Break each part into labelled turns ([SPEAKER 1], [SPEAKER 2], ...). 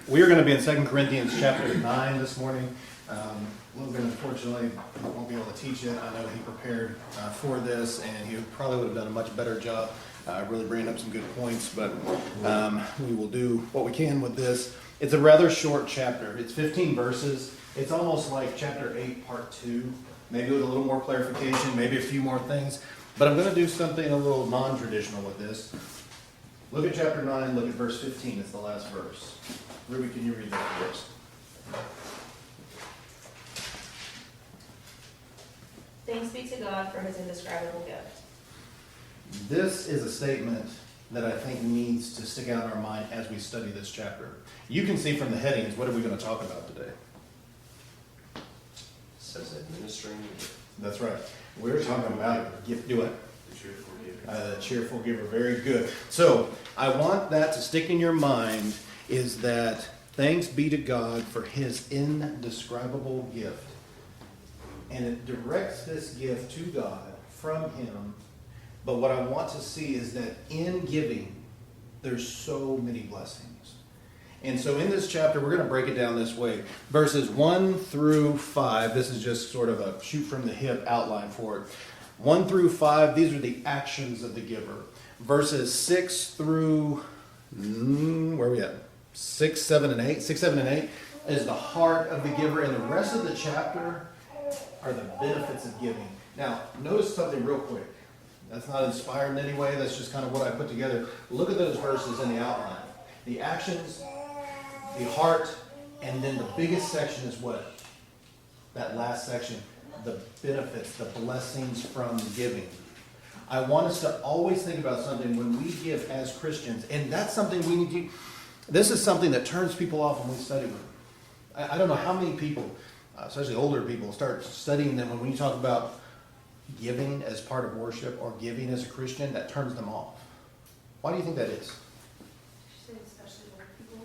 [SPEAKER 1] We are going to be in 2 Corinthians chapter 9 this morning. Logan, unfortunately, won't be able to teach it. I know he prepared for this, and he probably would have done a much better job really bringing up some good points, but we will do what we can with this. It's a rather short chapter. It's 15 verses. It's almost like chapter 8, part 2, maybe with a little more clarification, maybe a few more things. But I'm going to do something a little non-traditional with this. Look at chapter 9, look at verse 15. It's the last verse. Ruby, can you read that first?
[SPEAKER 2] Thanks be to God for his indescribable gift.
[SPEAKER 1] This is a statement that I think needs to stick out in our mind as we study this chapter. You can see from the headings, what are we going to talk about today?
[SPEAKER 3] It says administering.
[SPEAKER 1] That's right. We're talking about gift. Do what?
[SPEAKER 3] The cheerful giver.
[SPEAKER 1] The cheerful giver. Very good. So I want that to stick in your mind, is that thanks be to God for his indescribable gift. And it directs this gift to God from him. But what I want to see is that in giving, there's so many blessings. And so in this chapter, we're going to break it down this way. Verses 1 through 5, this is just sort of a shoot from the hip outline for it. 1 through 5, these are the actions of the giver. Verses 6 through, where are we at? 6, 7, and 8. 6, 7, and 8 is the heart of the giver. And the rest of the chapter are the benefits of giving. Now, notice something real quick. That's not inspired in any way. That's just kind of what I put together. Look at those verses in the outline. The actions, the heart, and then the biggest section is what? That last section. The benefits, the blessings from giving. I want us to always think about something when we give as Christians, and that's something we need to. This is something that turns people off when we study them. I don't know how many people, especially older people, start studying them, and when you talk about giving as part of worship or giving as a Christian, that turns them off. Why do you think that is?
[SPEAKER 2] Especially older people.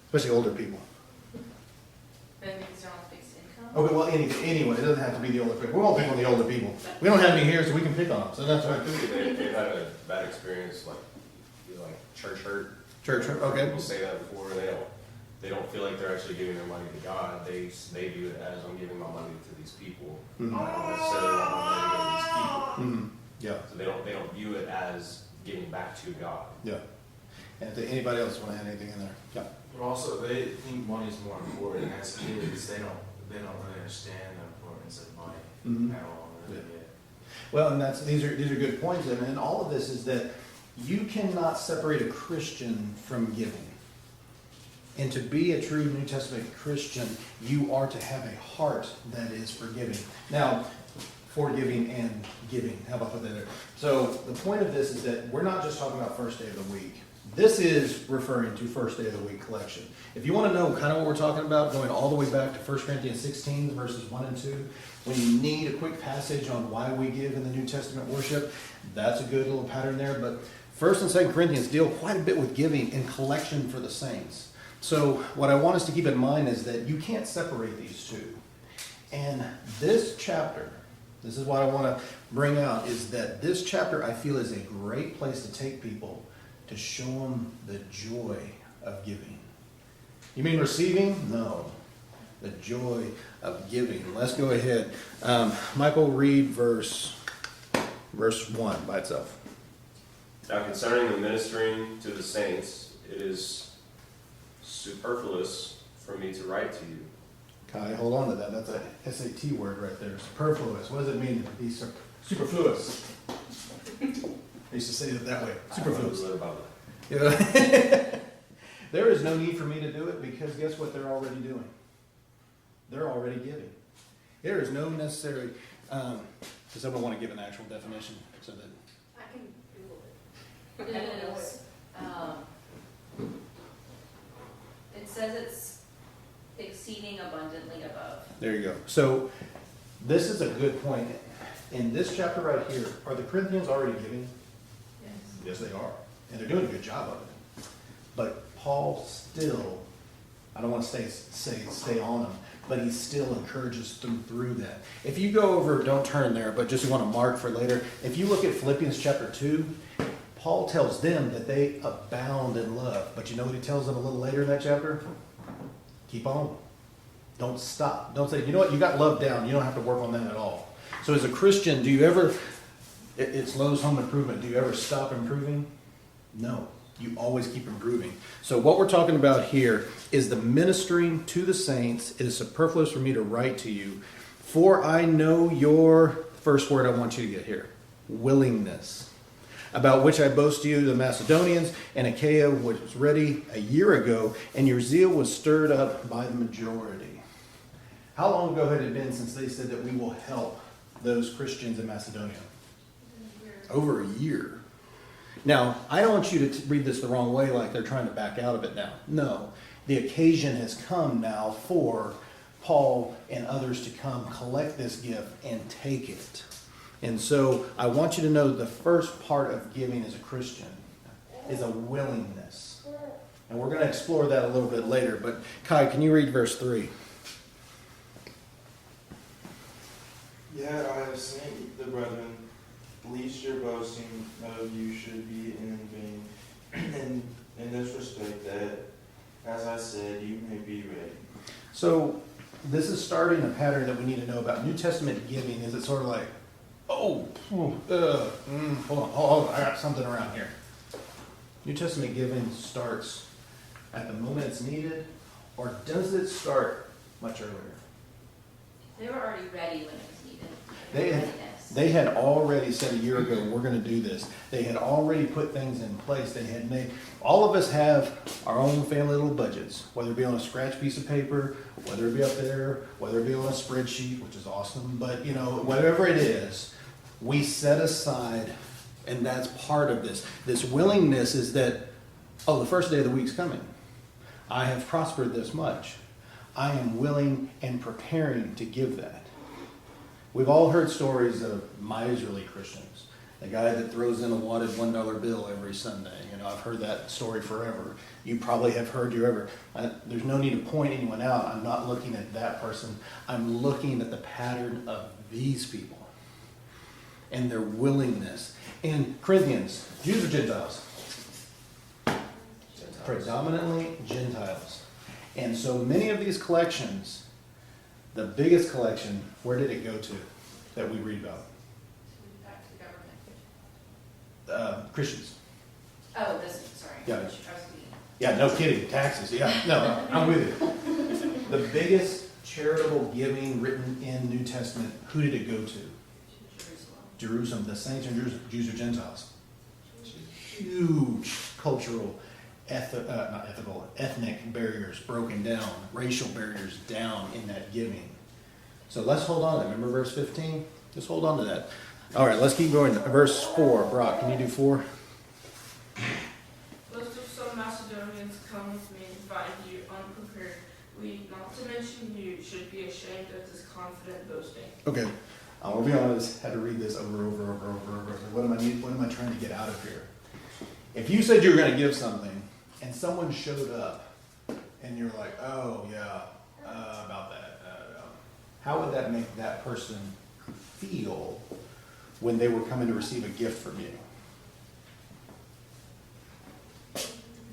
[SPEAKER 1] Especially older people.
[SPEAKER 2] Maybe because they're on fixed income.
[SPEAKER 1] Okay, well, anyway, it doesn't have to be the older people. We won't pick on the older people. We don't have any here, so we can pick on them. So that's
[SPEAKER 3] I
[SPEAKER 1] right.
[SPEAKER 3] think they've had a bad experience, like church hurt.
[SPEAKER 1] Church, okay.
[SPEAKER 3] People say that before. They don't feel like they're actually giving their money to God. They view it as, I'm giving my money to these people.
[SPEAKER 1] Mm-hmm.
[SPEAKER 3] I don't necessarily want my money to go to these people.
[SPEAKER 1] Mm-hmm. Yeah,
[SPEAKER 3] So they don't view it as giving back to God.
[SPEAKER 1] yeah. And if anybody else want to add anything in there? Yeah.
[SPEAKER 4] But also, they think money is more important. As kids, they don't really understand the importance of money
[SPEAKER 1] Mhm.
[SPEAKER 4] at all. Really.
[SPEAKER 1] Well, and these are good points, and all of this is that you cannot separate a Christian from giving. And to be a true New Testament Christian, you are to have a heart that is forgiving. Now, forgiving and giving. How about that there? So the point of this is that we're not just talking about first day of the week. This is referring to first day of the week collection. If you want to know kind of what we're talking about, going all the way back to 1 Corinthians 16, verses 1 and 2, when you need a quick passage on why we give in the New Testament worship, that's a good little pattern there. But 1 and 2 Corinthians deal quite a bit with giving and collection for the saints. So what I want us to keep in mind is that you can't separate these two. And this chapter, this is what I want to bring out, is that this chapter I feel is a great place to take people to show them the joy of giving. You mean receiving? No. The joy of giving. Let's go ahead. Michael, read verse 1 by itself.
[SPEAKER 3] Now concerning the ministering to the saints, it is superfluous for me to write to you.
[SPEAKER 1] Kai, hold on to that. That's a SAT word right there. Superfluous. What does it mean to be superfluous? I used to say it that way. Superfluous.
[SPEAKER 3] I know a little about
[SPEAKER 1] Yeah. There is no need for me to do it because guess what they're already doing? They're already giving. There is no necessary. Does someone want to give an actual definition so that?
[SPEAKER 2] I can Google it.
[SPEAKER 5] It is, it says it's exceeding abundantly above.
[SPEAKER 1] There you go. So this is a good point. In this chapter right here, are the Corinthians already giving?
[SPEAKER 5] Yes.
[SPEAKER 1] Yes, they are. And they're doing a good job of it. But Paul still, I don't want to stay on them, but he still encourages them through that. If you go over, don't turn there, but just want to mark for later. If you look at Philippians chapter 2, Paul tells them that they abound in love. But you know what he tells them a little later in that chapter? Keep on. Don't stop. Don't say, you know what, you got love down. You don't have to work on that at all. So as a Christian, do you ever, it's Lowe's Home Improvement, do you ever stop improving? No. You always keep improving. So what we're talking about here is the ministering to the saints. It is superfluous for me to write to you, for I know your, first word I want you to get here, willingness, about which I boast to you, the Macedonians, and Achaia was ready a year ago, and your zeal was stirred up by the majority. How long ago had it been since they said that we will help those Christians in Macedonia? Over a year. Now, I don't want you to read this the wrong way, like they're trying to back out of it now. No, the occasion has come now for Paul and others to come collect this gift and take it. And so I want you to know the first part of giving as a Christian is a willingness. And we're going to explore that a little bit later. But Kai, can you read verse 3?
[SPEAKER 4] Yet I have sent the brethren, lest your boasting of you should be in vain, in this respect, that, as I said, you may be ready. So this is starting a pattern that we need to know about. New Testament giving, is it sort of like, hold on, I got something around here. New Testament giving starts at the moment it's needed, or does it start much earlier?
[SPEAKER 5] They were already ready when it was needed.
[SPEAKER 1] They had already said a year ago, we're going to do this. They had already put things in place. They had made, all of us have our own family little budgets, whether it be on a scratch piece of paper, whether it be up there, whether it be on a spreadsheet, which is awesome, but whatever it is, we set aside, and that's part of this. This willingness is that, the first day of the week's coming. I have prospered this much. I am willing and preparing to give that. We've all heard stories of miserly Christians. The guy that throws in a wadded $1 bill every Sunday. I've heard that story forever. You probably have heard there's no need to point anyone out. I'm not looking at that person. I'm looking at the pattern of these people and their willingness. In Corinthians, Jews or Gentiles? Predominantly Gentiles. And so many of these collections, the biggest collection, where did it go to that we read about?
[SPEAKER 5] Back to the government.
[SPEAKER 1] Christians.
[SPEAKER 5] Oh, sorry.
[SPEAKER 1] Yeah.
[SPEAKER 5] I was reading.
[SPEAKER 1] Yeah, no kidding. Taxes. Yeah, no, I'm with you. The biggest charitable giving written in New Testament, who did it go to? Jerusalem. The saints in Jerusalem, Jews or Gentiles. Huge cultural, ethnic barriers broken down, racial barriers down in that giving. So let's hold on to that. Remember verse 15? Just hold on to that. All right, let's keep going. Verse 4. Brock, can you do 4?
[SPEAKER 6] Most of some Macedonians come with me and find you unprepared. We, not to mention you, should be ashamed of this confident boasting.
[SPEAKER 1] Okay. I will be honest, had to read this over. What am I trying to get out of here? If you said you were going to give something and someone showed up and you're like, oh yeah, about that, how would that make that person feel when they were coming to receive a gift from you?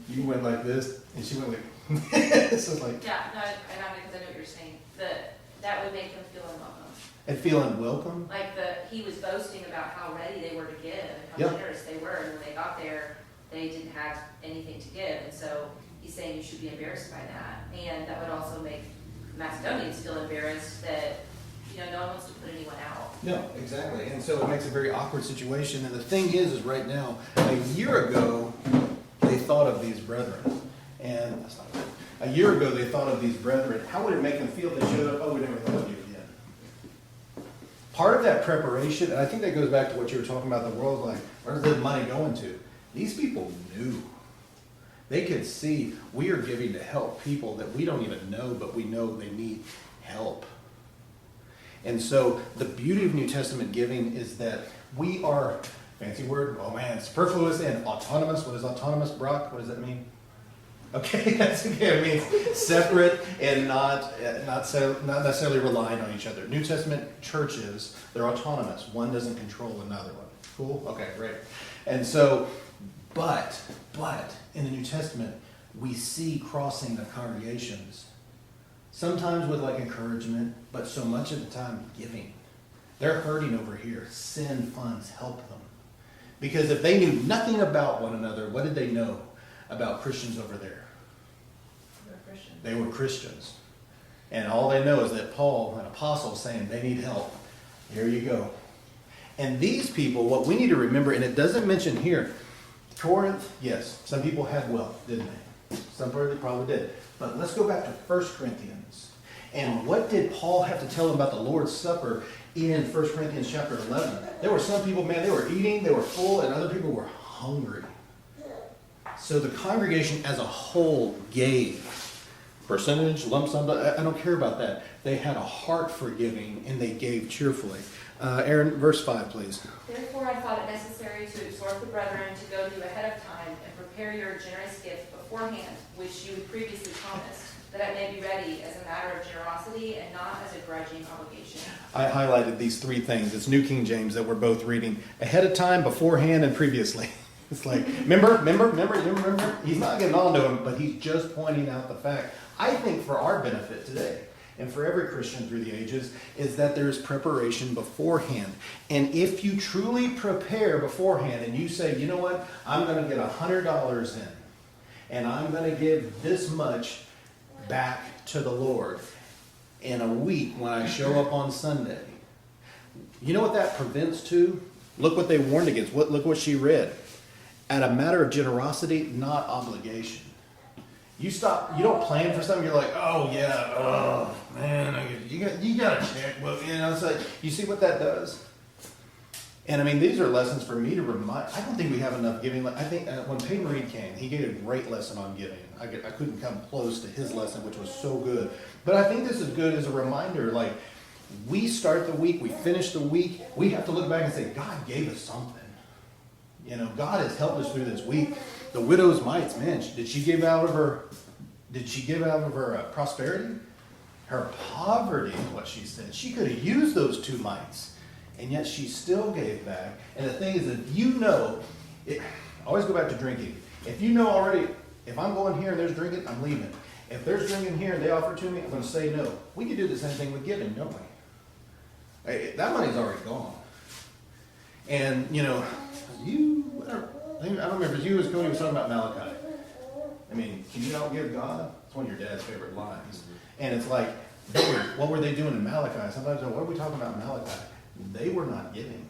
[SPEAKER 1] You went like this, and she went like, this is like.
[SPEAKER 5] Yeah, no, I got it because I know what you're saying. That would make them feel unwelcome.
[SPEAKER 1] And feeling welcome?
[SPEAKER 5] Like he was boasting about how ready they were to give and how
[SPEAKER 1] Yep.
[SPEAKER 5] generous they were, and when they got there, they didn't have anything to give, and so he's saying you should be embarrassed by that, and that would also make Macedonians feel embarrassed that no one wants to put anyone out.
[SPEAKER 1] No, exactly. And so it makes a very awkward situation. And the thing is right now, a year ago, they thought of these brethren. And that's not good. A year ago, they thought of these brethren. How would it make them feel if they showed up? Oh, we never thought of you again. Part of that preparation, and I think that goes back to what you were talking about, the world, like, where's the money going to? These people knew. They could see we are giving to help people that we don't even know, but we know they need help. And so the beauty of New Testament giving is that we are, fancy word, oh man, superfluous and autonomous. What is autonomous, Brock? What does that mean? Okay, that's okay. It means separate and not necessarily relying on each other. New Testament churches, they're autonomous. One doesn't control another one. Cool? Okay, great. And so But in the New Testament, we see crossing of congregations. Sometimes with like encouragement, but so much of the time giving. They're hurting over here. Send funds, help them. Because if they knew nothing about one another, what did they know about Christians over there?
[SPEAKER 5] They're Christian.
[SPEAKER 1] They were Christians. And all they know is that Paul, an apostle, is saying they need help. Here you go. And these people, what we need to remember, and it doesn't mention here, Corinth, yes, some people had wealth, didn't they? Some probably did. But let's go back to 1 Corinthians. And what did Paul have to tell them about the Lord's Supper in 1 Corinthians chapter 11? There were some people, man, they were eating, they were full, and other people were hungry. So the congregation as a whole gave. Percentage, lump sum, I don't care about that. They had a heart for giving, and they gave cheerfully. Aaron, verse 5, please.
[SPEAKER 5] Therefore I thought it necessary to exhort the brethren to go to you ahead of time and prepare your generous gift beforehand, which you had previously promised, that I may be ready as a matter of generosity and not as a grudging obligation.
[SPEAKER 1] I highlighted these three things. It's New King James that we're both reading. Ahead of time, beforehand, and previously. It's like, remember? He's not getting on to him, but he's just pointing out the fact. I think for our benefit today, and for every Christian through the ages, is that there is preparation beforehand. And if you truly prepare beforehand and you say, you know what, I'm going to get $100 in, and I'm going to give this much back to the Lord in a week when I show up on Sunday. You know what that prevents too? Look what they warned against. Look what she read. At a matter of generosity, not obligation. You don't plan for something, you're like, oh yeah, oh man, you got a checkbook, it's like, you see what that does? And I mean, these are lessons for me to remind. I don't think we have enough giving. I think when Peyton Reed came, he gave a great lesson on giving. I couldn't come close to his lesson, which was so good. But I think this is good as a reminder, like, we start the week, we finish the week, we have to look back and say, God gave us something. God has helped us through this week. The widow's mites, man, did she give out of her prosperity? Her poverty is what she said. She could have used those 2 mites, and yet she still gave back. And the thing is, I always go back to drinking. If you know already, if I'm going here and there's drinking, I'm leaving. If there's drinking here and they offer to me, I'm going to say no. We can do the same thing with giving, don't we? That money's already gone. And, I don't remember if it was you or Cody was talking about Malachi. I mean, can you outgive God? It's one of your dad's favorite lines. And it's like, what were they doing in Malachi? Sometimes, what are we talking about in Malachi? They were not giving.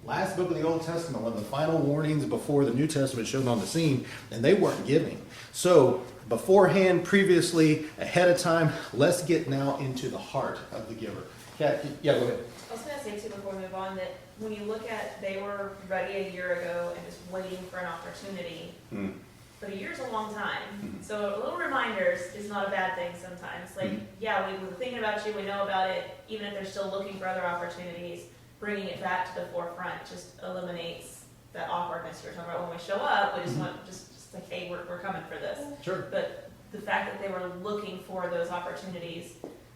[SPEAKER 1] Last book of the Old Testament, one of the final warnings before the New Testament showed on the scene, and they weren't giving. So, beforehand, previously, ahead of time, let's get now into the heart of the giver. Yeah, go ahead.
[SPEAKER 2] I was going to say too before we move on that when you look at they were ready a year ago and just waiting for an opportunity, but a year's a long time. So a little reminders is not a bad thing sometimes. Like, yeah, we were thinking about you, we know about it, even if they're still looking for other opportunities, bringing it back to the forefront just eliminates that awkwardness you're talking about. When we show up, we just want just like, hey, we're coming for this.
[SPEAKER 1] Sure.
[SPEAKER 2] But the fact that they were looking for those opportunities,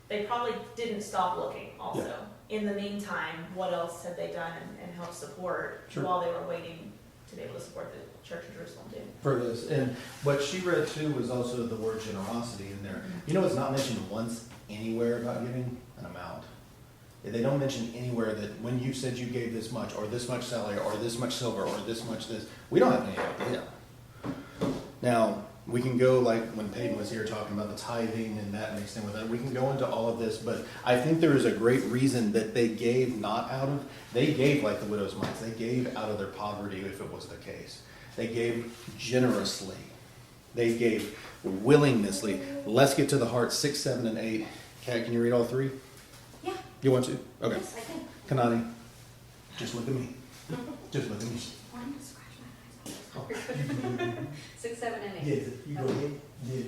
[SPEAKER 2] they probably didn't stop looking also. Yeah. In the meantime, what else had they done and helped support while they were waiting to be able to support the Church of Jerusalem too?
[SPEAKER 1] For this. And what she read too was also the word generosity in there. You know it's not mentioned once anywhere about giving? An amount. They don't mention anywhere that when you said you gave this much, or this much salary, or this much silver, or this much this. We don't have any idea. Now, we can go like when Peyton was here talking about the tithing and that mixed in with that. We can go into all of this, but I think there is a great reason that they gave they gave like the widow's mites. They gave out of their poverty if it was the case. They gave generously. They gave willingnessly. Let's get to the heart, 6, 7, and 8. Kat, can you read all 3?
[SPEAKER 5] Yeah. You
[SPEAKER 1] want to? Okay.
[SPEAKER 5] Yes, I can.
[SPEAKER 1] Kanani, just look at me. Just look at me.
[SPEAKER 5] I'm gonna scratch my eyes. 6, 7, and 8.
[SPEAKER 1] Yes, you go ahead.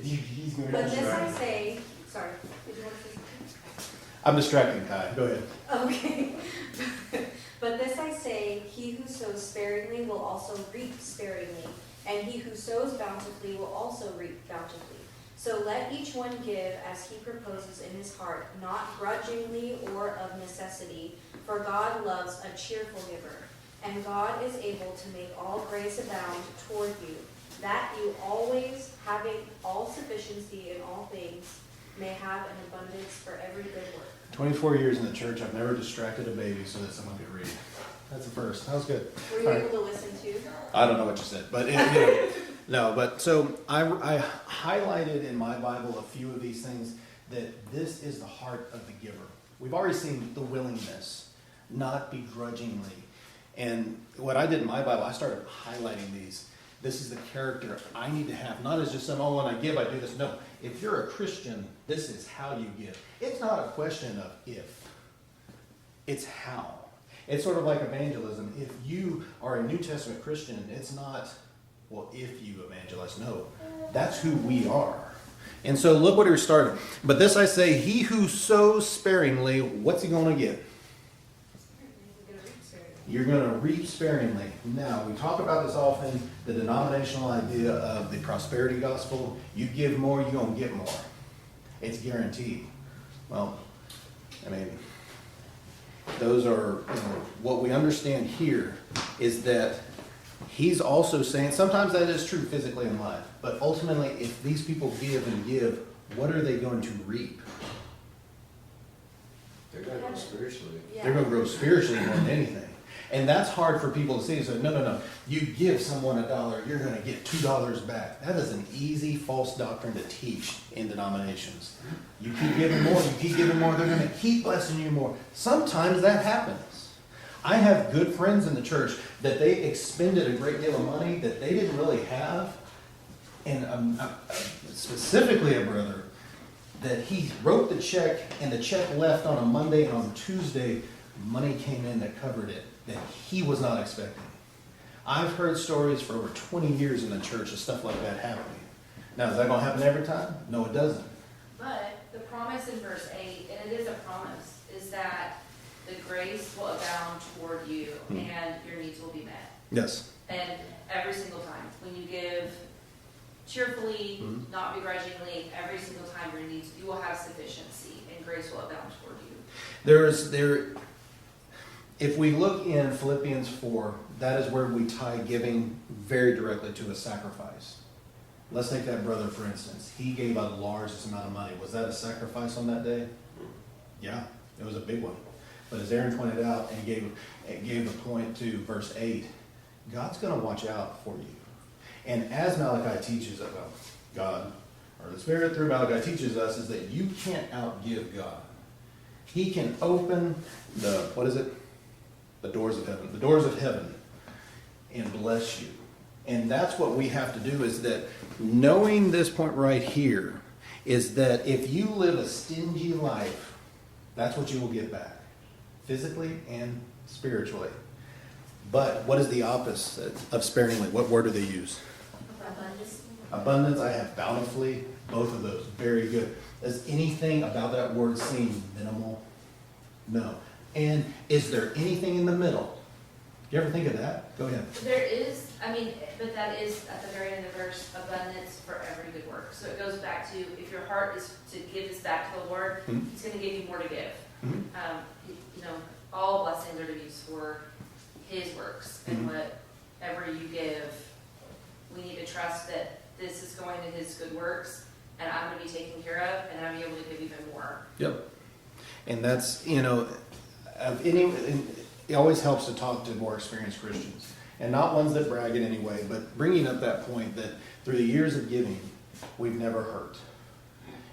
[SPEAKER 1] He's going to
[SPEAKER 5] But this I say, sorry, did you want to say something?
[SPEAKER 1] I'm distracting Kai. Go ahead.
[SPEAKER 5] Okay. But this I say, he who sows sparingly will also reap sparingly, and he who sows bountifully will also reap bountifully. So let each one give as he proposes in his heart, not grudgingly or of necessity, for God loves a cheerful giver.
[SPEAKER 7] And God is able to make all grace abound toward you, that you always, having all sufficiency in all things, may have an abundance for every good work.
[SPEAKER 1] 24 years in the church, I've never distracted a baby so that someone could read. That's the first. That was good.
[SPEAKER 7] Were you
[SPEAKER 1] All right.
[SPEAKER 7] able to listen to?
[SPEAKER 1] I don't know what you said, but you know, no. But so I highlighted in my Bible a few of these things that this is the heart of the giver. We've already seen the willingness, not begrudgingly. And what I did in my Bible, I started highlighting these. This is the character I need to have, not as just some, oh, when I give, I do this. No, if you're a Christian, this is how you give. It's not a question of if, it's how. It's sort of like evangelism. If you are a New Testament Christian, it's not, well, if you evangelize. No, that's who we are. And so look what he started. But this I say, he who sows sparingly, what's he going to get? You're going to reap sparingly. Now, we talk about this often, the denominational idea of the prosperity gospel. You give more, you're going to get more. It's guaranteed. Well, I mean, those are, what we understand here is that he's also saying, sometimes that is true physically in life, but ultimately, if these people give and give, what are they going to reap?
[SPEAKER 3] They're going to grow spiritually.
[SPEAKER 1] They're going to grow spiritually more than anything. And that's hard for people to see. So, no. You give someone $1, you're going to get $2 back. That is an easy false doctrine to teach in denominations. You keep giving more, they're going to keep blessing you more. Sometimes that happens. I have good friends in the church that they expended a great deal of money that they didn't really have. And specifically a brother that he wrote the check and the check left on a Monday, and on Tuesday, money came in that covered it that he was not expecting. I've heard stories for over 20 years in the church of stuff like that happening. Now, is that going to happen every time? No, it doesn't.
[SPEAKER 5] But the promise in verse 8, and it is a promise, is that the grace will abound toward you and your needs will be met.
[SPEAKER 1] Yes.
[SPEAKER 5] And every single time, when you give cheerfully, not begrudgingly, every single time your needs, you will have sufficiency and grace will abound toward you.
[SPEAKER 1] If we look in Philippians 4, that is where we tie giving very directly to a sacrifice. Let's take that brother, for instance. He gave a large amount of money. Was that a sacrifice on that day? Yeah, it was a big one. But as Aaron pointed out and gave the point to verse 8, God's going to watch out for you. And as Malachi teaches about God, or the Spirit through Malachi teaches us, is that you can't outgive God. He can open the doors of heaven. The doors of heaven and bless you. And that's what we have to do, is that knowing this point right here is that if you live a stingy life, that's what you will get back, physically and spiritually. But what is the opposite of sparingly? What word do they use?
[SPEAKER 7] Abundance.
[SPEAKER 1] Abundance. I have bountifully. Both of those. Very good. Does anything about that word seem minimal? No. And is there anything in the middle? Do you ever think of that? Go ahead.
[SPEAKER 5] There is, but that is at the very end of the verse, abundance for every good work. So it goes back to, if your heart is to give this back to the Lord, He's going to give you more to give. All blessings are to be used for His works, and whatever you give, we need to trust that this is going to His good works, and I'm going to be taken care of, and I'm going to be able to give even more.
[SPEAKER 1] Yep. And that's, it always helps to talk to more experienced Christians. And not ones that brag in any way, but bringing up that point that through the years of giving, we've never hurt.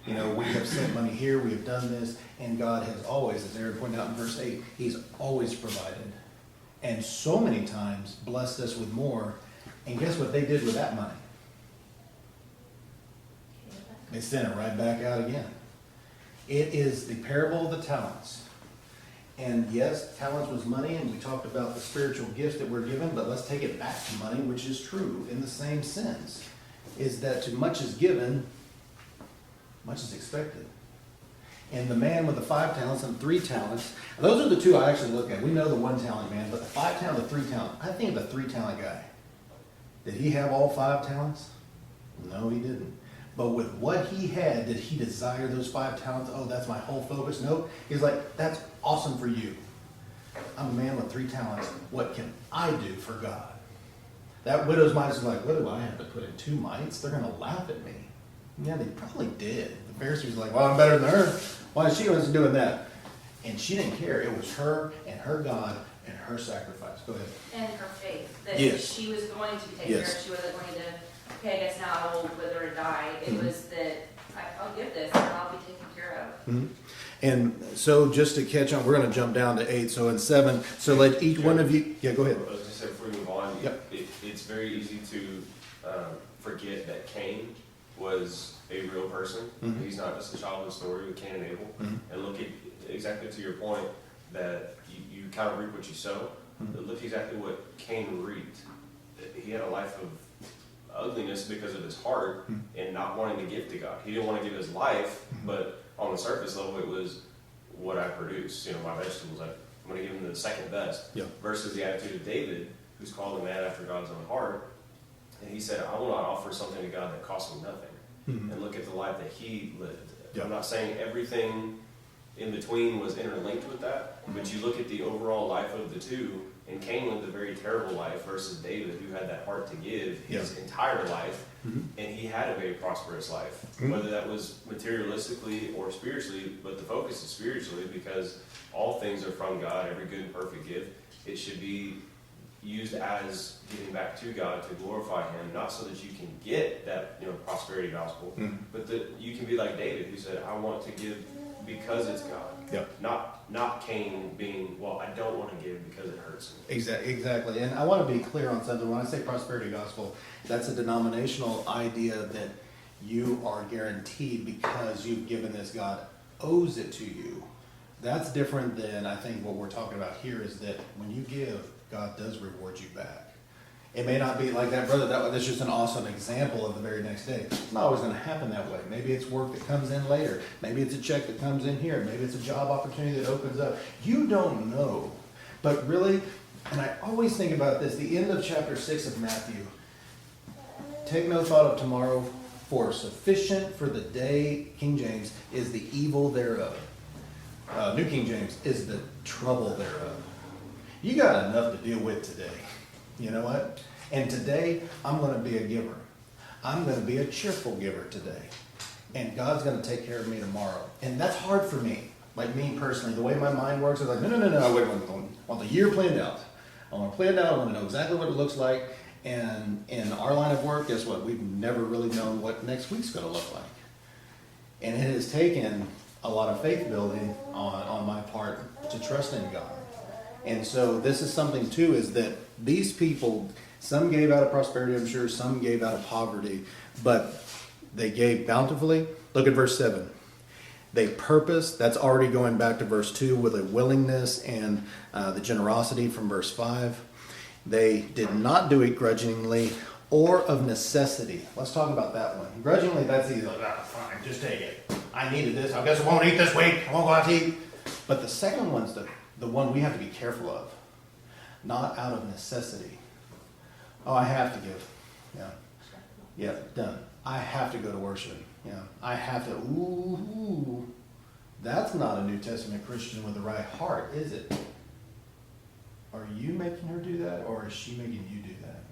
[SPEAKER 1] We have sent money here, we have done this, and God has always, as Aaron pointed out in verse 8, He's always provided. And so many times blessed us with more. And guess what they did with that money? They sent it right back out again. It is the parable of the talents. And yes, talents was money, and we talked about the spiritual gifts that we're given, but let's take it back to money, which is true in the same sense, is that to much is given, much is expected. And the man with the 5 talents and 3 talents, those are the two I actually look at. We know the 1 talent man, but the 5 talent, the 3 talent, I think the 3 talent guy. Did he have all 5 talents? No, he didn't. But with what he had, did he desire those 5 talents? Oh, that's my whole focus? Nope. He's like, that's awesome for you. I'm a man with 3 talents. What can I do for God? That widow's mite is like, what do I have to put in 2 mites? They're going to laugh at me. Yeah, they probably did. The Pharisees were like, well, I'm better than her. Why is she doing that? And she didn't care. It was her and her God and her sacrifice. Go ahead.
[SPEAKER 5] And her faith, that
[SPEAKER 1] Yes.
[SPEAKER 5] she was going to be taken care
[SPEAKER 1] Yes.
[SPEAKER 5] of, she wasn't going to, okay, I guess now I will wither and die. It
[SPEAKER 1] Mhm.
[SPEAKER 5] was that, I'll give this and I'll be taken care of.
[SPEAKER 1] Mhm. And so just to catch on, we're going to jump down to 8. So in 7, so let each one of you, yeah, go ahead.
[SPEAKER 3] I was just saying, before we move on,
[SPEAKER 1] Yep.
[SPEAKER 3] it's very easy to forget that Cain was a real person.
[SPEAKER 1] Mhm.
[SPEAKER 3] He's not just a child of the story with Cain and Abel.
[SPEAKER 1] Mhm.
[SPEAKER 3] And look at, exactly to your point, that you kind of reap what you sow.
[SPEAKER 1] Mhm.
[SPEAKER 3] Look exactly what Cain reaped. He had a life of ugliness because of his heart
[SPEAKER 1] Mhm.
[SPEAKER 3] and not wanting to give to God. He didn't want to give his life, but on the surface level, it was what I produce. You know, my vegetables, I'm going to give them the second best.
[SPEAKER 1] Yeah.
[SPEAKER 3] Versus the attitude of David, who's called a man after God's own heart. And he said, I will not offer something to God that costs me nothing.
[SPEAKER 1] Mhm.
[SPEAKER 3] And look at the life that he lived.
[SPEAKER 1] Yeah.
[SPEAKER 3] I'm not saying everything in between was interlinked with that, but you look at the overall life of the two, and Cain lived a very terrible life versus David, who had that heart to give his entire life,
[SPEAKER 1] Mhm.
[SPEAKER 3] and he had a very prosperous life,
[SPEAKER 1] Mhm.
[SPEAKER 3] whether that was materialistically or spiritually, but the focus is spiritually because all things are from God, every good and perfect gift. It should be used as giving back to God to glorify Him, not so that you can get that, prosperity gospel,
[SPEAKER 1] Mhm.
[SPEAKER 3] but that you can be like David, who said, "I want to give because it's God."
[SPEAKER 1] Yep.
[SPEAKER 3] Not Cain being, well, I don't want to give because it hurts me.
[SPEAKER 1] Exactly. And I want to be clear on something. When I say prosperity gospel, that's a denominational idea that you are guaranteed because you've given this, God owes it to you. That's different than I think what we're talking about here is that when you give, God does reward you back. It may not be like that, brother. That's just an awesome example of the very next day. It's not always going to happen that way. Maybe it's work that comes in later. Maybe it's a check that comes in here. Maybe it's a job opportunity that opens up. You don't know. But really, and I always think about this, the end of chapter 6 of Matthew. Take no thought of tomorrow, for sufficient for the day, King James, is the evil thereof. New King James is the trouble thereof. You got enough to deal with today. You know what? And today, I'm going to be a giver. I'm going to be a cheerful giver today. And God's going to take care of me tomorrow. And that's hard for me. Like me personally, the way my mind works is like, no, wait, I want the year planned out. I want to plan it out. I want to know exactly what it looks like. And in our line of work, guess what? We've never really known what next week's going to look like. And it has taken a lot of faith building on my part to trust in God. And so this is something too, is that these people, some gave out of prosperity, I'm sure, some gave out of poverty, but they gave bountifully. Look at verse 7. They purposed, that's already going back to verse 2 with a willingness and the generosity from verse 5. They did not do it grudgingly or of necessity. Let's talk about that one. Grudgingly, that's easy. Like, fine, just take it. I needed this. I guess I won't eat this week. I won't go out to eat. But the second one's the one we have to be careful of. Not out of necessity. Oh, I have to give. Yeah, done. I have to go to worship. I have to. Ooh, that's not a New Testament Christian with the right heart, is it? Are you making her do that, or is she making you do that?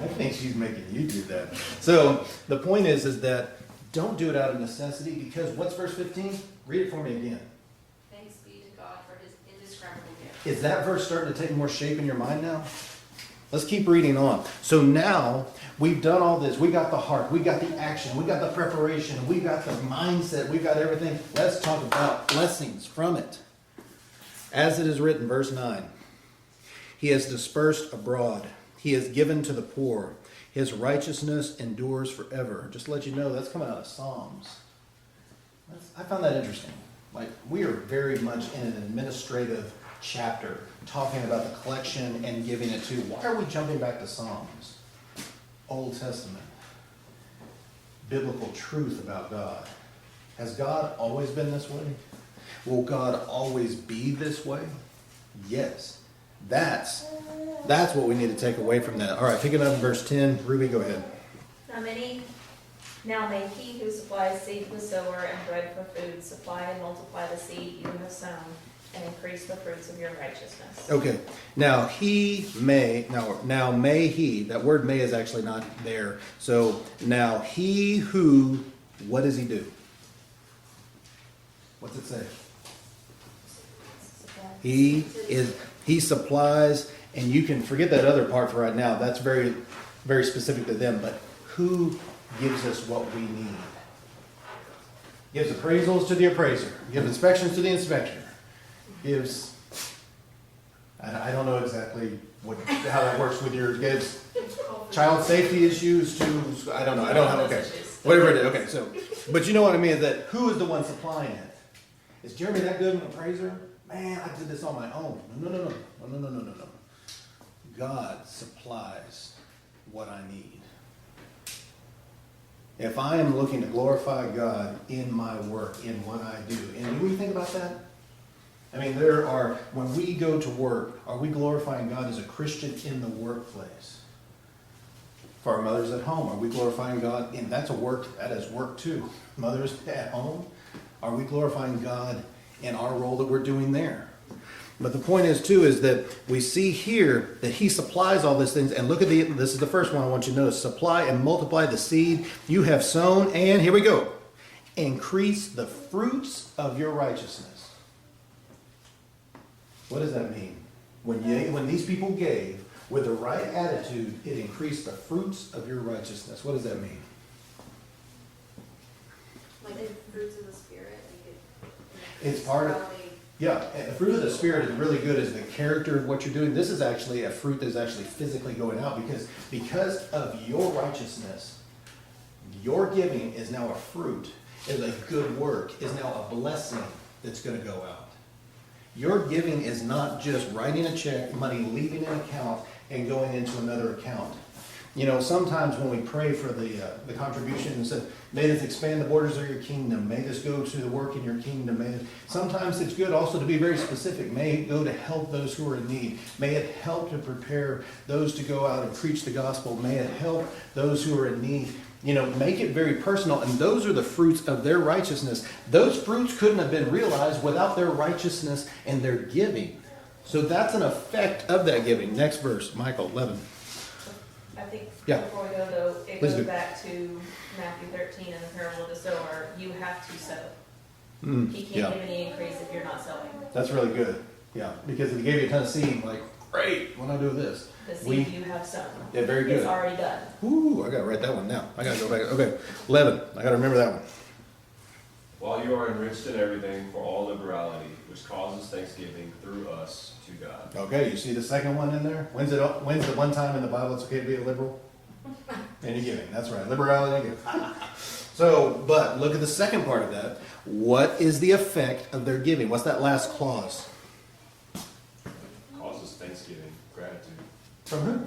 [SPEAKER 1] I think she's making you do that. So the point is that don't do it out of necessity, because what's verse 15? Read it for me again.
[SPEAKER 5] Thanks be to God for His indescribable gift.
[SPEAKER 1] Is that verse starting to take more shape in your mind now? Let's keep reading on. So now we've done all this. We got the heart. We got the action. We got the preparation. We got the mindset. We got everything. Let's talk about blessings from it. As it is written, verse 9. He has dispersed abroad. He has given to the poor. His righteousness endures forever. Just to let you know, that's coming out of Psalms. I found that interesting. Like, we are very much in an administrative chapter talking about the collection and giving it to. Why are we jumping back to Psalms? Old Testament. Biblical truth about God. Has God always been this way? Will God always be this way? Yes. That's what we need to take away from that. All right, picking up in verse 10. Ruby, go ahead.
[SPEAKER 2] Now may He who supplies seed to the sower and bread for food supply and multiply the seed you have sown and increase the fruits of your righteousness.
[SPEAKER 1] Okay, now now may he, that word may is actually not there. So now he who, what does he do? What's it say? He supplies, and you can forget that other part for right now. That's very, very specific to them, but who gives us what we need? Gives appraisals to the appraiser, gives inspections to the inspector, gives, I don't know exactly how that works with your, gives child safety issues to, I don't know, okay. Whatever it is, okay, so, but you know what I mean, is that who is the one supplying it? Is Jeremy that good of an appraiser? Man, I did this on my own. No. God supplies what I need. If I am looking to glorify God in my work, in what I do, and do we think about that? I mean, when we go to work, are we glorifying God as a Christian in the workplace? For our mothers at home, are we glorifying God? And that is work too. Mothers at home, are we glorifying God in our role that we're doing there? But the point is too, is that we see here that he supplies all these things. And look at this is the first one I want you to notice. Supply and multiply the seed you have sown. And here we go. Increase the fruits of your righteousness. What does that mean? When these people gave with the right attitude, it increased the fruits of your righteousness. What does that mean?
[SPEAKER 7] Like the fruits of the Spirit.
[SPEAKER 1] It's part of, yeah, and the fruit of the Spirit is really good as the character of what you're doing. This is actually a fruit that is actually physically going out because of your righteousness, your giving is now a fruit, is a good work, is now a blessing that's going to go out. Your giving is not just writing a check, money leaving an account and going into another account. You know, sometimes when we pray for the contribution and say, may this expand the borders of your kingdom, may this go to the work in your kingdom, sometimes it's good also to be very specific. May it go to help those who are in need. May it help to prepare those to go out and preach the gospel. May it help those who are in need. You know, make it very personal, and those are the fruits of their righteousness. Those fruits couldn't have been realized without their righteousness and their giving. So that's an effect of that giving. Next verse, Michael 11.
[SPEAKER 2] I think
[SPEAKER 1] Yeah.
[SPEAKER 2] before we go though, it
[SPEAKER 1] Please
[SPEAKER 2] goes
[SPEAKER 1] do.
[SPEAKER 2] back to Matthew 13 and the parable of the sower. You have to sow. He can't
[SPEAKER 1] Yeah,
[SPEAKER 2] give any increase if you're not sowing.
[SPEAKER 1] that's really good. Yeah, because if he gave you a ton of seed, like, great, what do I do with this?
[SPEAKER 2] The seed you have sown.
[SPEAKER 1] Yeah, very good.
[SPEAKER 2] It's already done.
[SPEAKER 1] Ooh, I gotta write that one down. I gotta go back. Okay, 11. I gotta remember that one.
[SPEAKER 3] While you are enriched in everything for all liberality, which causes thanksgiving through us to God.
[SPEAKER 1] Okay, you see the second one in there? When's the one time in the Bible it's okay to be a liberal? And you're giving. That's right. Liberality and giving. So, but look at the second part of that. What is the effect of their giving? What's that last clause?
[SPEAKER 3] Causes thanksgiving, gratitude.
[SPEAKER 1] From who?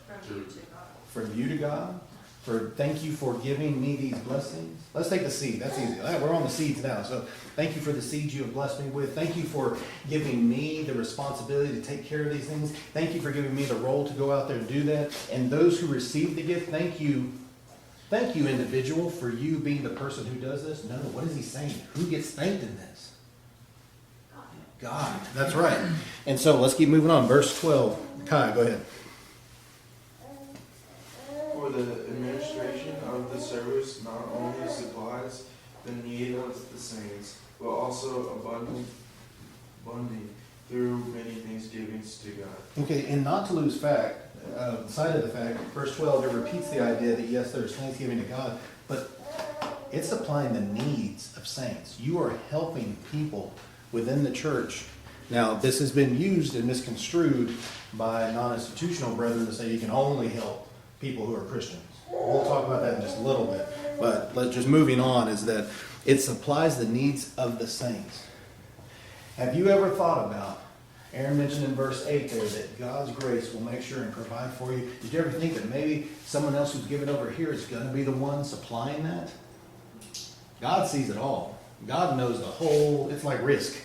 [SPEAKER 5] From you to God.
[SPEAKER 1] From you to God? For thank you for giving me these blessings. Let's take the seed. That's easy. All right, we're on the seeds now. So thank you for the seeds you have blessed me with. Thank you for giving me the responsibility to take care of these things. Thank you for giving me the role to go out there and do that. And those who receive the gift, thank you. Thank you, individual, for you being the person who does this. No, what is he saying? Who gets thanked in this? God. That's right. And so let's keep moving on. Verse 12. Kai, go ahead.
[SPEAKER 4] For the administration of the service not only supplies the need of the saints, but also abunding through many thanksgivings to God.
[SPEAKER 1] Okay, and not to lose sight of the fact, verse 12, it repeats the idea that yes, there's thanksgiving to God, but it's supplying the needs of saints. You are helping people within the church. Now, this has been used and misconstrued by non-institutional brethren to say you can only help people who are Christians. We'll talk about that in just a little bit, but let's just moving on is that it supplies the needs of the saints. Have you ever thought about, Aaron mentioned in verse 8 there, that God's grace will make sure and provide for you. Did you ever think that maybe someone else who's given over here is going to be the one supplying that? God sees it all. God knows the whole, it's like Risk.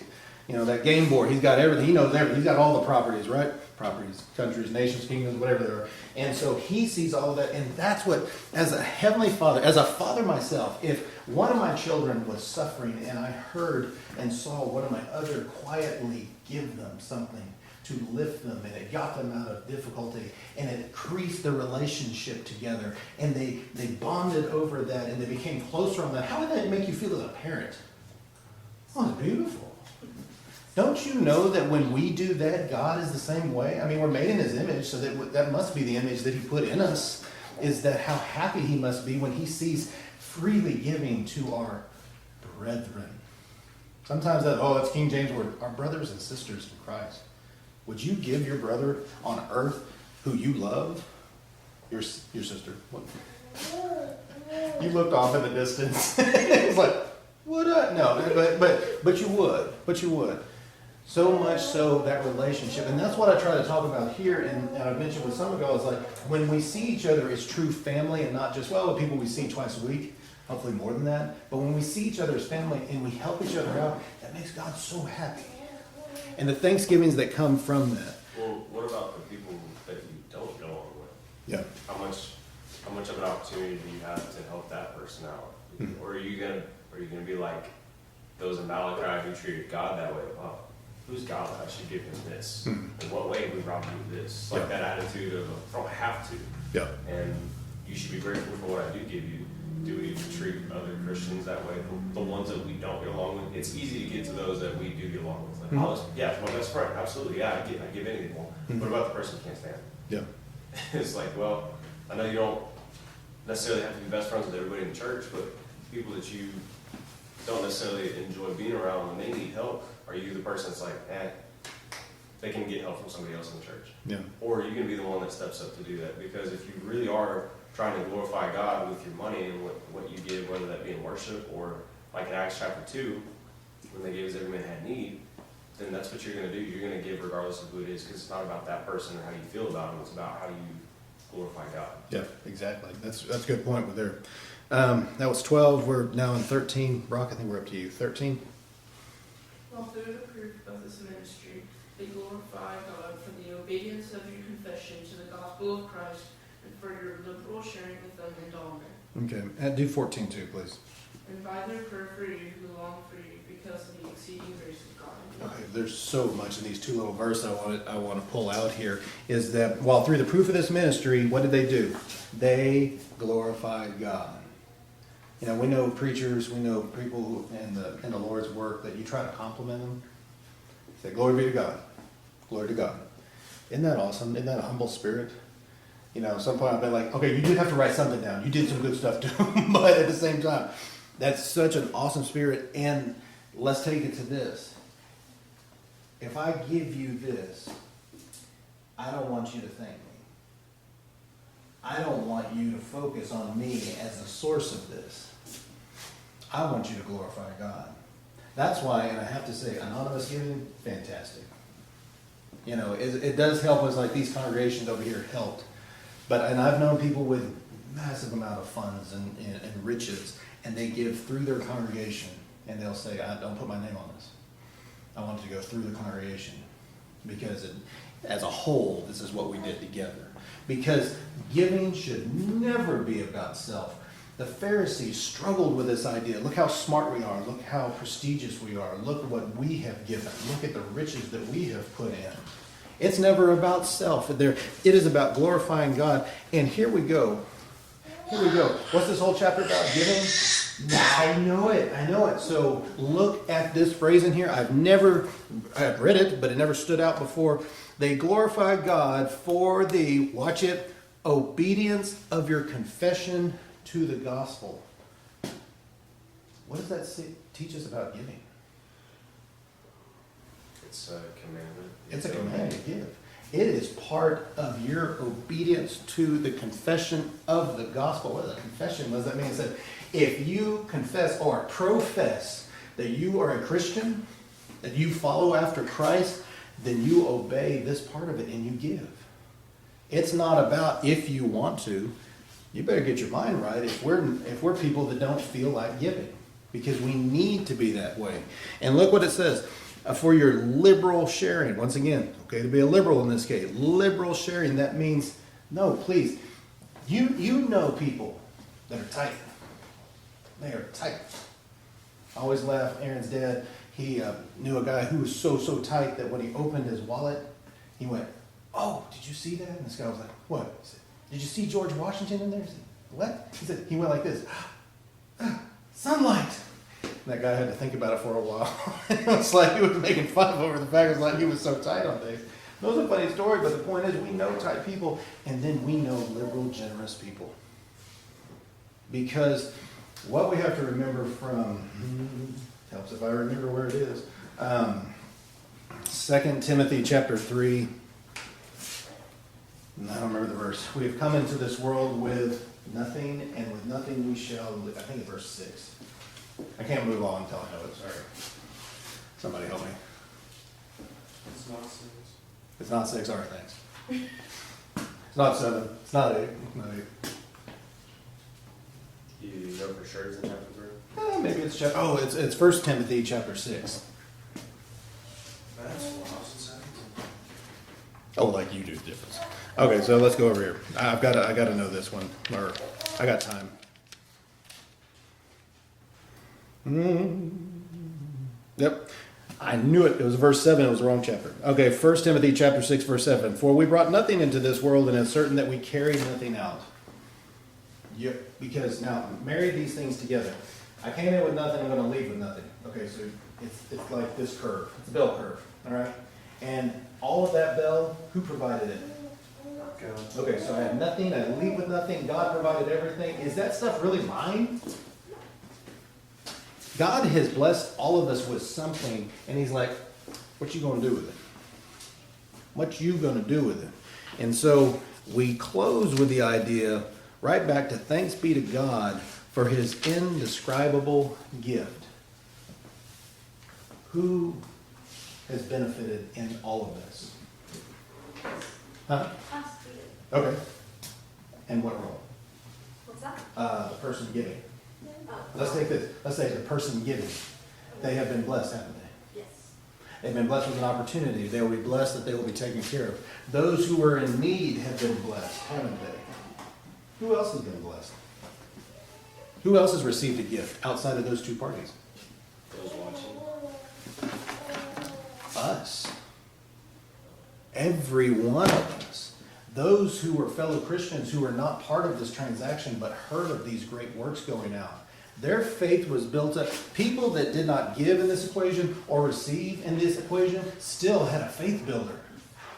[SPEAKER 1] You know, that game board, he's got everything. He knows everything. He's got all the properties, right? properties, countries, nations, kingdoms, whatever they are. And so he sees all of that, and that's what, as a heavenly father, as a father myself, if one of my children was suffering and I heard and saw one of my other quietly give them something to lift them, and it got them out of difficulty, and it increased their relationship together, and they bonded over that, and they became closer on that, how would that make you feel as a parent? Oh, it's beautiful. Don't you know that when we do that, God is the same way? I mean, we're made in his image, so that must be the image that he put in us, is that how happy he must be when he sees freely giving to our brethren. Sometimes it's King James word, our brothers and sisters in Christ. Would you give your brother on earth who you love? Your sister. What? You looked off in the distance. It's like, what? No, but you would. But you would. So much so that relationship, and that's what I try to talk about here, and I mentioned with some ago, is like when we see each other as true family and not just, the people we see twice a week, hopefully more than that, but when we see each other as family and we help each other out, that makes God so happy. And the Thanksgivings that come from that.
[SPEAKER 3] Well, what about the people that you don't get along with?
[SPEAKER 1] Yeah.
[SPEAKER 3] How much of an opportunity do you have to help that person out?
[SPEAKER 1] Mm-hmm.
[SPEAKER 3] Or are you gonna be like those in Malachi who treated God that way? Oh, who's God that I should give him this?
[SPEAKER 1] Mm-hmm.
[SPEAKER 3] In what way would rob you of this? Like that attitude of I don't have to.
[SPEAKER 1] Yeah.
[SPEAKER 3] And you should be grateful for what I do give you. Do we treat other Christians that way? The ones that we don't get along with, it's easy to get to those that we do get along with. Like, it's my best friend, absolutely, yeah, I give anything more. What about the person you can't stand?
[SPEAKER 1] Yeah.
[SPEAKER 3] It's like, well, I know you don't necessarily have to be best friends with everybody in the church, but people that you don't necessarily enjoy being around when they need help, are you the person that's like, they can get help from somebody else in the church?
[SPEAKER 1] Yeah.
[SPEAKER 3] Or are you going to be the one that steps up to do that? Because if you really are trying to glorify God with your money and what you give, whether that be in worship or like in Acts chapter 2, when they gave as every man had need, then that's what you're going to do. You're going to give regardless of who it is, because it's not about that person or how you feel about them. It's about how you glorify God.
[SPEAKER 1] Yeah, exactly. That's a good point with there. That was 12. We're now in 13. Brock, I think we're up to you. 13.
[SPEAKER 6] Well, through the proof of this ministry, they glorify God for the obedience of your confession to the gospel of Christ and for your liberal sharing with them in all men.
[SPEAKER 1] Okay. Do 14 too, please.
[SPEAKER 6] And by their prayer for you, who long for you, because of the exceeding grace of God.
[SPEAKER 1] Okay, there's so much in these two little verses I want to pull out here, is that while through the proof of this ministry, what did they do? They glorified God. You know, we know preachers, we know people who, in the Lord's work, that you try to compliment them. Say, glory be to God. Glory to God. Isn't that awesome? Isn't that a humble spirit? You know, at some point I've been like, okay, you did have to write something down. You did some good stuff too. But at the same time, that's such an awesome spirit. And let's take it to this. If I give you this, I don't want you to thank me. I don't want you to focus on me as the source of this. I want you to glorify God. That's why, and I have to say, anonymous giving, fantastic. You know, it does help us, like these congregations over here helped. And I've known people with massive amount of funds and riches, and they give through their congregation, and they'll say, I don't put my name on this. I want it to go through the congregation, because as a whole, this is what we did together. Because giving should never be about self. The Pharisees struggled with this idea. Look how smart we are. Look how prestigious we are. Look at what we have given. Look at the riches that we have put in. It's never about self. It is about glorifying God. And here we go. Here we go. What's this whole chapter about? Giving? I know it. So look at this phrase in here. I've read it, but it never stood out before. They glorify God for the, watch it, obedience of your confession to the gospel. What does that teach us about giving?
[SPEAKER 3] It's a commandment.
[SPEAKER 1] It's a command to give. It is part of your obedience to the confession of the gospel. What is a confession? What does that mean? It said, if you confess or profess that you are a Christian, that you follow after Christ, then you obey this part of it and you give. It's not about if you want to. You better get your mind right if we're people that don't feel like giving, because we need to be that way. And look what it says. for your liberal sharing. Once again, okay, to be a liberal in this case, liberal sharing, that means, no, please, you know people that are tight. They are tight. I always laugh. Aaron's dad, he knew a guy who was so tight that when he opened his wallet, he went, "Oh, did you see that?" And this guy was like, "What?" He said, "Did you see George Washington in there?" He said, "What?" He said, he went like this, "Sunlight." And that guy had to think about it for a while. It was like he was making fun of over the fact it was like he was so tight on things. It was a funny story, but the point is we know tight people, and then we know liberal, generous people. Because what we have to remember from, helps if I remember where it is, 2 Timothy chapter 3, I don't remember the verse. We have come into this world with nothing, and with nothing we shall live. I think it's verse 6. I can't move on until I know it, sorry. Somebody help me.
[SPEAKER 4] It's not serious.
[SPEAKER 1] It's not 6, all right, thanks. It's not 7, it's not 8, not 8.
[SPEAKER 3] You know for sure it's in chapter 3?
[SPEAKER 1] Maybe it's chapter, it's 1 Timothy chapter 6.
[SPEAKER 4] That's what I was saying.
[SPEAKER 1] Oh, like you do difference. Okay, so let's go over here. I got to know this one, or I got time. Yep, I knew it. It was verse 7. It was the wrong chapter. Okay, 1 Timothy chapter 6, verse 7. For we brought nothing into this world, and it's certain that we carry nothing out. Yep, because now marry these things together. I came in with nothing. I'm going to leave with nothing. Okay, so it's like this curve. It's a bell curve. All right, and all of that bell, who provided it? Okay, so I have nothing, I leave with nothing, God provided everything. Is that stuff really mine? God has blessed all of us with something, and he's like, what you going to do with it? What you going to do with it? And so we close with the idea, right back to thanks be to God for his indescribable gift. Who has benefited in all of this? Huh?
[SPEAKER 7] Us,
[SPEAKER 1] Okay. And what role?
[SPEAKER 7] what's that?
[SPEAKER 1] The person giving.
[SPEAKER 7] Oh,
[SPEAKER 1] Let's take this. Let's say the person giving. They have been blessed, haven't they?
[SPEAKER 7] yes.
[SPEAKER 1] They've been blessed with an opportunity. They will be blessed that they will be taken care of. Those who are in need have been blessed, haven't they? Who else has been blessed? Who else has received a gift outside of those two parties?
[SPEAKER 3] Those watching.
[SPEAKER 1] Us. Every one of us. Those who were fellow Christians who were not part of this transaction but heard of these great works going out. Their faith was built up. People that did not give in this equation or receive in this equation still had a faith builder.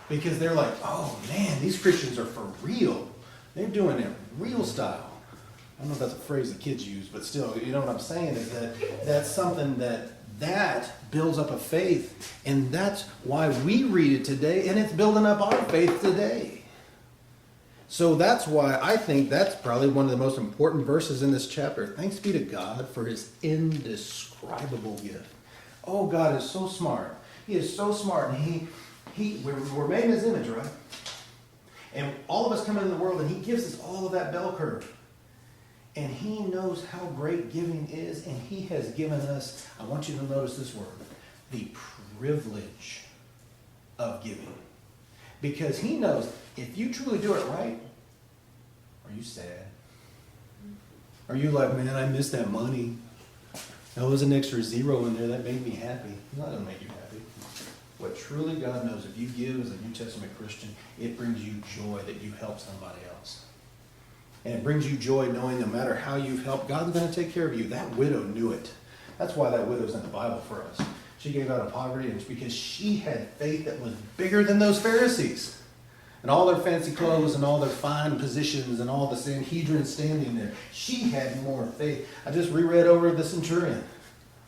[SPEAKER 1] Because they're like, oh man, these Christians are for real. They're doing it real style. I don't know if that's a phrase that kids use, but still, you know what I'm saying is that that's something that builds up a faith. And that's why we read it today, and it's building up our faith today. So that's why I think that's probably one of the most important verses in this chapter. Thanks be to God for his indescribable gift. Oh, God is so smart. He is so smart. And we're made in his image, right? And all of us come into the world, and he gives us all of that bell curve. And he knows how great giving is, and he has given us, I want you to notice this word, the privilege of giving. Because he knows if you truly do it right, are you sad? Are you like, man, I missed that money. There was an extra zero in there that made me happy. It's not going to make you happy. What truly God knows, if you give as a New Testament Christian, it brings you joy that you help somebody else. And it brings you joy knowing no matter how you've helped, God's going to take care of you. That widow knew it. That's why that widow's in the Bible for us. She gave out of poverty, and it's because she had faith that was bigger than those Pharisees. And all their fancy clothes and all their fine positions and all the Sanhedrin standing there. She had more faith. I just reread over the centurion.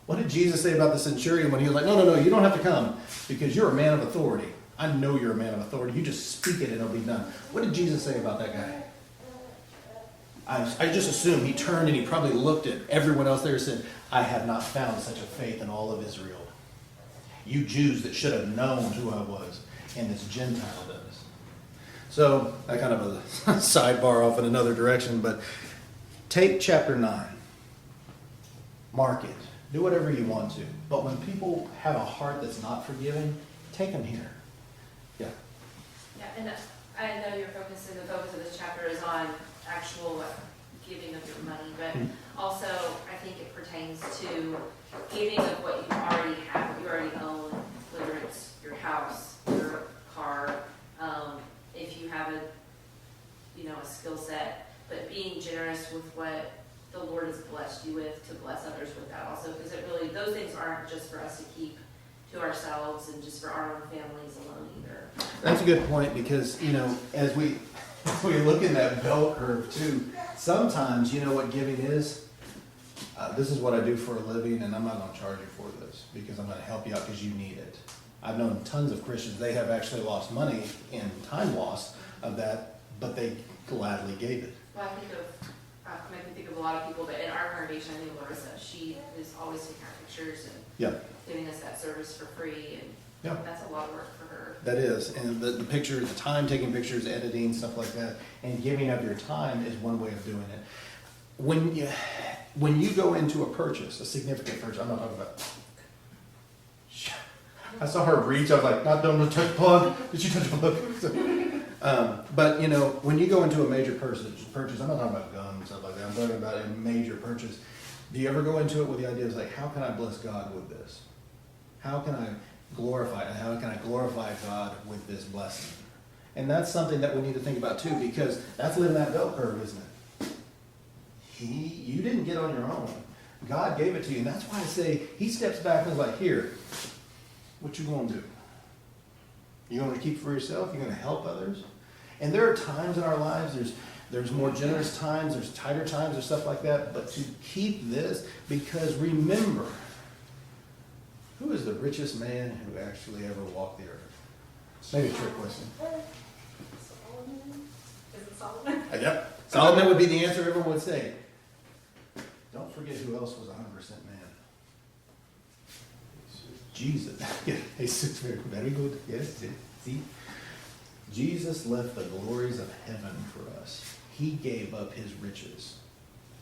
[SPEAKER 1] What did Jesus say about the centurion when he was like, no, you don't have to come because you're a man of authority. I know you're a man of authority. You just speak it and it'll be done. What did Jesus say about that guy? I just assume he turned and he probably looked at everyone else there and said, I have not found such a faith in all of Israel. You Jews that should have known who I was, and this Gentile does. So, I kind of a sidebar off in another direction, but take chapter 9. Mark it. Do whatever you want to. But when people have a heart that's not forgiving, take them here. Yeah.
[SPEAKER 5] Yeah, and I know the focus of this chapter is on actual giving of your money, but also I think it pertains to giving of what you already have, what you already own, whether it's your house, your car, if you have a skill set, but being generous with what the Lord has blessed you with, to bless others with that also, because those things aren't just for us to keep to ourselves and just for our own families alone either.
[SPEAKER 1] That's a good point, because, as we look in that bell curve too, sometimes, you know what giving is? This is what I do for a living, and I'm not going to charge you for this because I'm going to help you out because you need it. I've known tons of Christians, they have actually lost money in time loss of that, but they gladly gave it.
[SPEAKER 5] Well, I can think of a lot of people, but in our congregation, I think Larissa, she is always taking our pictures and giving us that service for free, and that's a lot of work for her.
[SPEAKER 1] That is, and the picture, the time taking pictures, editing, stuff like that, and giving of your time is one way of doing it. When you go into a purchase, a significant purchase, I'm not talking about. I saw her reach. I was like, don't touch the plug. Did she touch the plug? But when you go into a major purchase, I'm not talking about guns and stuff like that. I'm talking about a major purchase. Do you ever go into it with the idea of like, how can I bless God with this? How can I glorify God with this blessing? And that's something that we need to think about too, because that's living that bell curve, isn't it? You didn't get on your own. God gave it to you. And that's why I say he steps back and is like, here, what you gonna do? You gonna keep for yourself? You gonna help others? And there are times in our lives, there's more generous times, there's tighter times or stuff like that, but to keep this, because remember, who is the richest man who actually ever walked the earth? Maybe a trick question.
[SPEAKER 7] Solomon? Is it Solomon?
[SPEAKER 1] Yep. Solomon would be the answer everyone would say. Don't forget who else was 100% man. Jesus. Jesus, very good. Yes, see? Jesus left the glories of heaven for us. He gave up his riches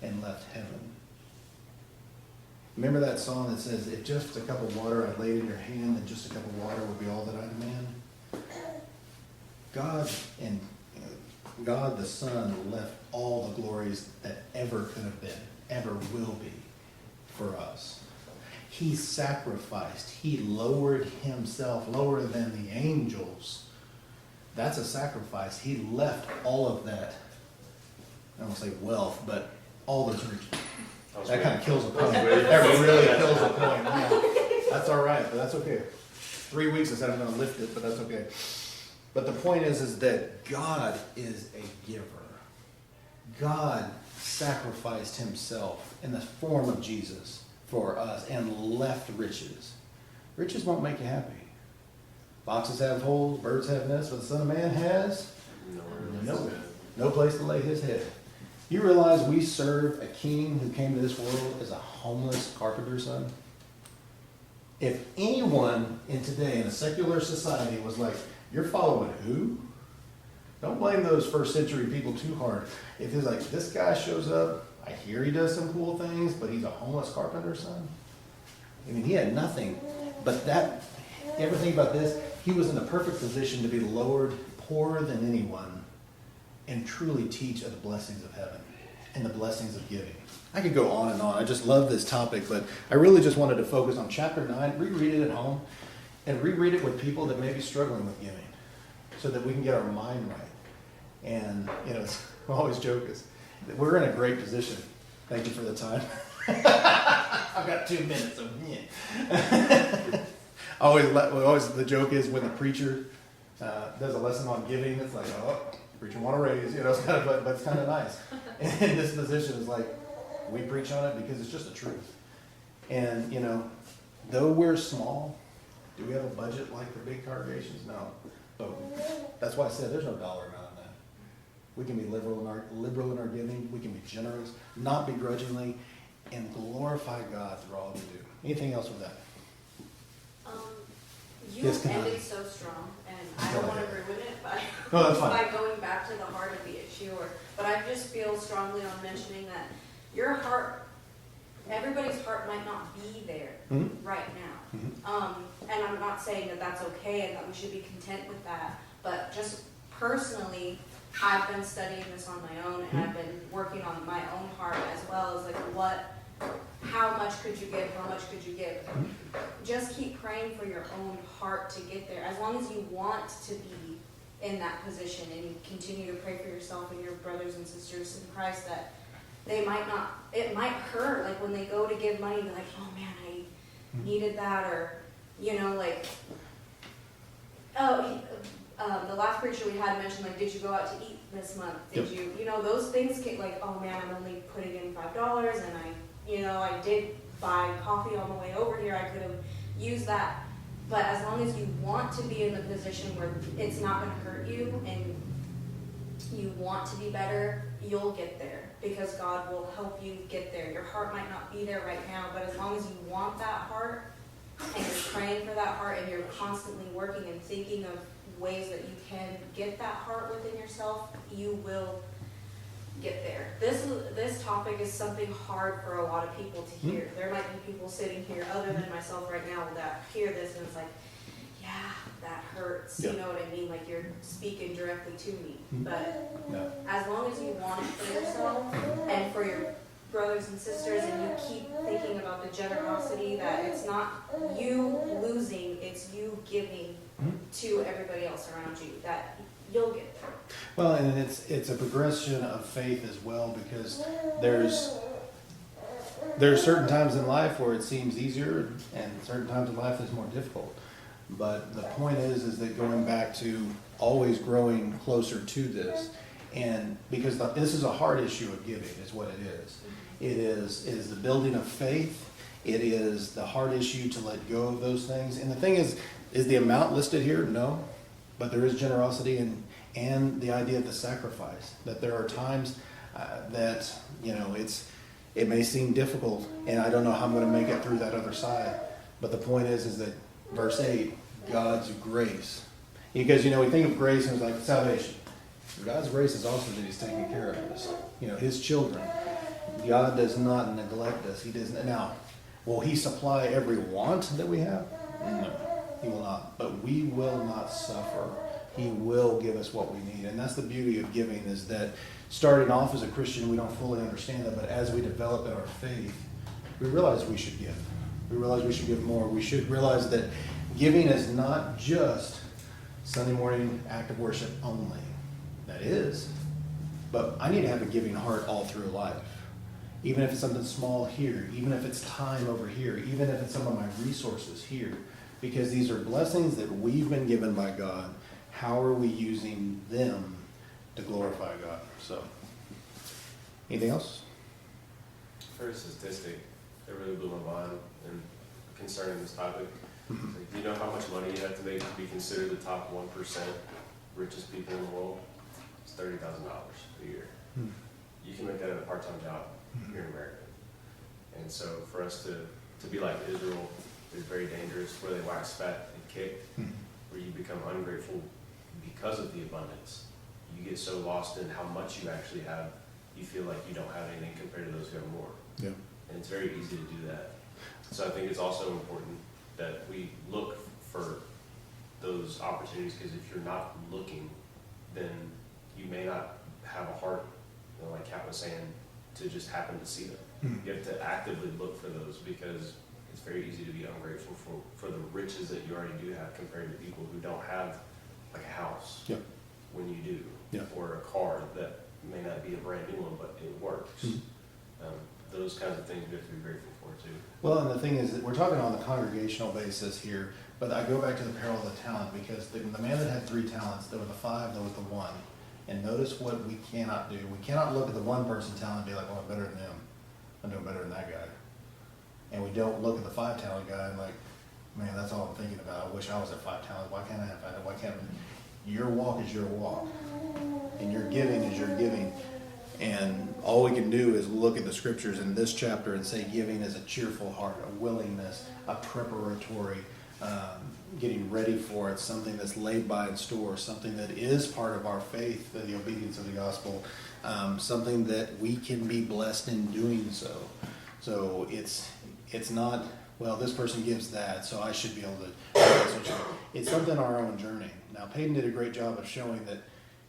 [SPEAKER 1] and left heaven. Remember that song that says, if just a cup of water I laid in your hand, then just a cup of water would be all that I demand? God the Son left all the glories that ever could have been, ever will be for us. He sacrificed. He lowered himself lower than the angels. That's a sacrifice. He left all of that, I don't want to say wealth, but all those riches. That kind of kills a point. That really kills a point. Yeah. That's all right, but that's okay. 3 weeks I said I'm going to lift it, but that's okay. But the point is that God is a giver. God sacrificed himself in the form of Jesus for us and left riches. Riches won't make you happy. Foxes have holes, birds have nests, but the Son of Man has no place to lay his head. You realize we serve a king who came to this world as a homeless carpenter's son? If anyone in today in a secular society was like, you're following who? Don't blame those first century people too hard. If it's like, this guy shows up, I hear he does some cool things, but he's a homeless carpenter's son. I mean, he had nothing. But everything about this, he was in the perfect position to be lowered, poorer than anyone, and truly teach of the blessings of heaven and the blessings of giving. I could go on and on. I just love this topic, but I really just wanted to focus on chapter 9, reread it at home, and reread it with people that may be struggling with giving so that we can get our mind right. And, I always joke is that we're in a great position. Thank you for the time. I've got 2 minutes of always the joke is when the preacher does a lesson on giving, it's like, oh, preacher want to raise, it's kind of, but it's kind of nice. And this position is like, we preach on it because it's just the truth. And, though we're small, do we have a budget like the big congregations? No. But that's why I said there's no dollar amount on that. We can be liberal in our giving. We can be generous, not begrudgingly, and glorify God through all we do. Anything else with that?
[SPEAKER 7] You ended so strong, and I don't want to ruin it
[SPEAKER 1] No, that's fine.
[SPEAKER 7] by going back to the heart of the issue, but I just feel strongly on mentioning that your heart, everybody's heart might not be there
[SPEAKER 1] Mhm.
[SPEAKER 7] right now. And I'm not saying that that's okay and that we should be content with that, but just personally, I've been studying this on my own, and I've been working on my own heart as well as how much could you give, how much could you give? Just keep praying for your own heart to get there. As long as you want to be in that position, and you continue to pray for yourself and your brothers and sisters in Christ, that they might not, it might hurt, like when they go to give money, they're like, oh man, I needed that, or, like, the last preacher we had mentioned, like, did you go out to eat this month? Did you, those things get like, oh man, I'm only putting in $5, and I did buy coffee on the way over here, I could have used that. But as long as you want to be in the position where it's not going to hurt you and you want to be better, you'll get there, because God will help you get there. Your heart might not be there right now, but as long as you want that heart and you're praying for that heart and you're constantly working and thinking of ways that you can get that heart within yourself, you will get there. This topic is something hard for a lot of people to hear. There might be people sitting here other than myself right now that hear this and it's like, yeah, that hurts.
[SPEAKER 1] Yeah.
[SPEAKER 7] You know what I mean? Like you're speaking directly to me.
[SPEAKER 1] Mhm.
[SPEAKER 7] But
[SPEAKER 1] Yeah.
[SPEAKER 7] as long as you want it for yourself and for your brothers and sisters, and you keep thinking about the generosity, that it's not you losing, it's you giving to everybody else around you, that you'll get there.
[SPEAKER 1] Well, and it's a progression of faith as well, because there's certain times in life where it seems easier, and certain times in life that's more difficult. But the point is that going back to always growing closer to this, and because this is a hard issue of giving, is what it is. It is the building of faith. It is the hard issue to let go of those things. And the thing is the amount listed here? No. But there is generosity and the idea of the sacrifice. That there are times that, it may seem difficult, and I don't know how I'm going to make it through that other side. But the point is that verse 8, God's grace. Because, we think of grace and it's like salvation. God's grace is also that He's taking care of us. His children. God does not neglect us. He doesn't. Now, will He supply every want that we have? No, He will not. But we will not suffer. He will give us what we need. And that's the beauty of giving, is that starting off as a Christian, we don't fully understand that. But as we develop in our faith, we realize we should give. We realize we should give more. We should realize that giving is not just Sunday morning act of worship only. That is. But I need to have a giving heart all through life. Even if it's something small here, even if it's time over here, even if it's some of my resources here, because these are blessings that we've been given by God. How are we using them to glorify God? So, anything else?
[SPEAKER 3] For a statistic that really blew my mind and concerning this topic, like, do you know how much money you have to make to be considered the top 1% richest people in the world? It's $30,000 a year. You can make that at a part-time job here in America. And so for us to be like Israel is very dangerous, where they wax fat and kick, where you become ungrateful because of the abundance. You get so lost in how much you actually have, you feel like you don't have anything compared to those who have more.
[SPEAKER 1] Yeah.
[SPEAKER 3] And it's very easy to do that. So I think it's also important that we look for those opportunities, because if you're not looking, then you may not have a heart, like Kat was saying, to just happen to see them. You have to actively look for those, because it's very easy to be ungrateful for the riches that you already do have compared to people who don't have like a house when you do, or a car that may not be a brand new one, but it works. Those kinds of things we have to be grateful for too.
[SPEAKER 1] Well, and the thing is that we're talking on the congregational basis here, but I go back to the parable of the talent, because the man that had 3 talents, there were the 5, there was the 1. And notice what we cannot do. We cannot look at the one person's talent and be like, well, I'm better than them. I'm doing better than that guy. And we don't look at the 5 talent guy and like, man, that's all I'm thinking about. I wish I was at 5 talent. Why can't I have 5? Why can't I? Your walk is your walk. And your giving is your giving. And all we can do is look at the scriptures in this chapter and say giving is a cheerful heart, a willingness, a preparatory, getting ready for it, something that's laid by in store, something that is part of our faith, the obedience of the gospel, something that we can be blessed in doing so. So it's It's not, well, this person gives that, so I should be able to. It's something on our own journey. Now, Peyton did a great job of showing that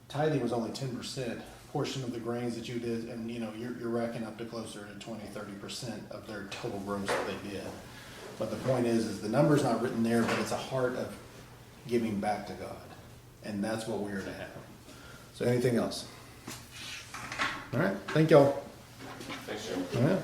[SPEAKER 1] tithing was only 10% portion of the grains that you did, and you're racking up to closer to 20-30% of their total gross that they did. But the point is the number's not written there, but it's a heart of giving back to God, and that's what we are to have. So, anything else? All right, thank y'all.
[SPEAKER 3] Thanks, Jim.
[SPEAKER 1] All right.